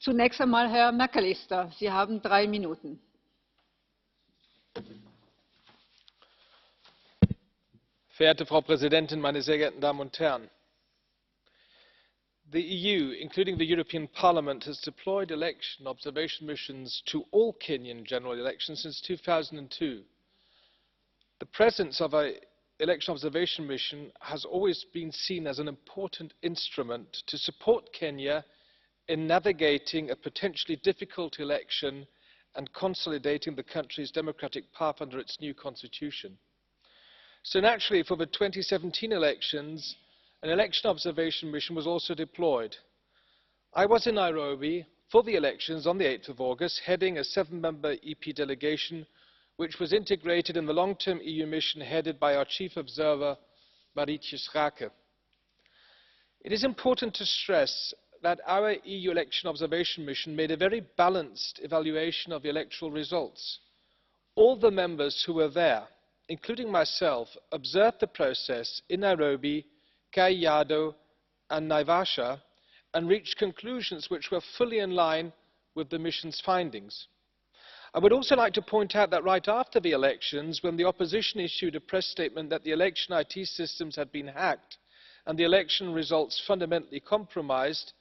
Zunächst einmal Herr McAllister, Sie haben 3 Minuten. Verehrte Frau Präsidentin, meine sehr geehrten Damen und Herren! The EU, including the European Parliament, has deployed election observation missions to all Kenyan general elections since 2002. The presence of an election observation mission has always been seen as an important instrument to support Kenya in navigating a potentially difficult election and consolidating the country's democratic path under its new constitution. So naturally, for the 2017 elections, an election observation mission was also deployed. I was in Nairobi for the elections on the 8th of August, heading a 7-member EP delegation, which was integrated in the long-term EU mission headed by our chief observer, Lage. It is important to stress that our EU election observation mission made a very balanced evaluation of the electoral results. All the members who were there, including myself, observed the process in Nairobi, Kajiado and Naivasha and reached conclusions which were fully in line with the mission's findings. I would also like to point out that right after the elections, when the opposition issued a press statement that the election IT systems had been hacked and the election results fundamentally compromised,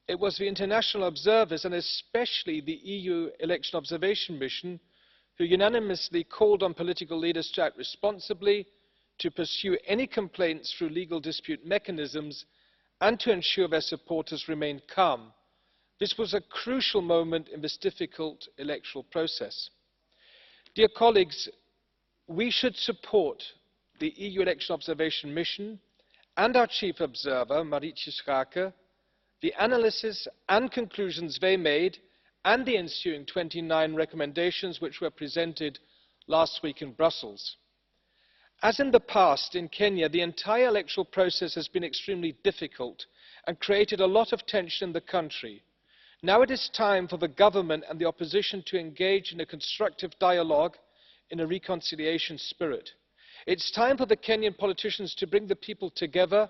it was the international observers and especially the EU election observation mission who unanimously called on political leaders to act responsibly, to pursue any complaints through legal dispute mechanisms, and to ensure their supporters remained calm. This was a crucial moment in this difficult electoral process. Dear colleagues, we should support the EU election observation mission and our chief observer, Lage, the analysis and conclusions they made, and the ensuing 29 recommendations which were presented last week in Brussels. As in the past in Kenya, the entire electoral process has been extremely difficult and created a lot of tension in the country. Now it is time for the government and the opposition to engage in a constructive dialogue in a reconciliation spirit. It's time for the Kenyan politicians to bring the people together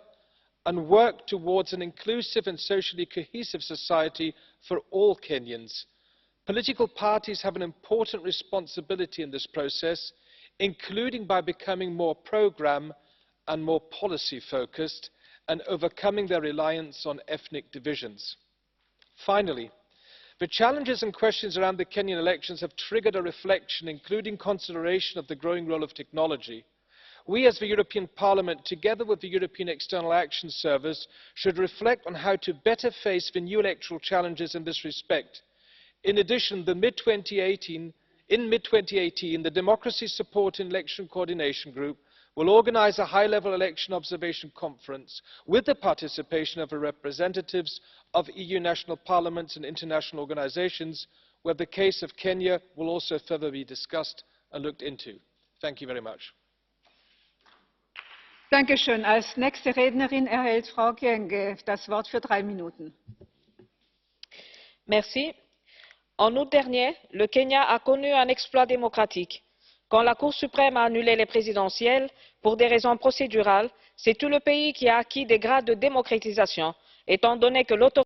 and work towards an inclusive and socially cohesive society for all Kenyans. Political parties have an important responsibility in this process, including by becoming more programme and more policy focused and overcoming their reliance on ethnic divisions. Finally, the challenges and questions around the Kenyan elections have triggered a reflection, including consideration of the growing role of technology. We as the European Parliament, together with the European External Action Service, should reflect on how to better face the new electoral challenges in this respect. In addition, in mid-2018, the Democracy Support and Election Coordination Group will organise a high-level election observation conference with the participation of the representatives of EU national parliaments and international organisations, where the case of Kenya will also further be discussed and looked into. Thank you very much. Dankeschön. Als nächste Rednerin erhält Frau Kyenge das Wort für 3 Minuten. Merci. En août dernier, le Kenya a connu un exploit démocratique. Quand la Cour suprême a annulé les présidentielles pour des raisons procédurales, c'est tout le pays qui a acquis des grades de démocratisation, étant donné que l'autorité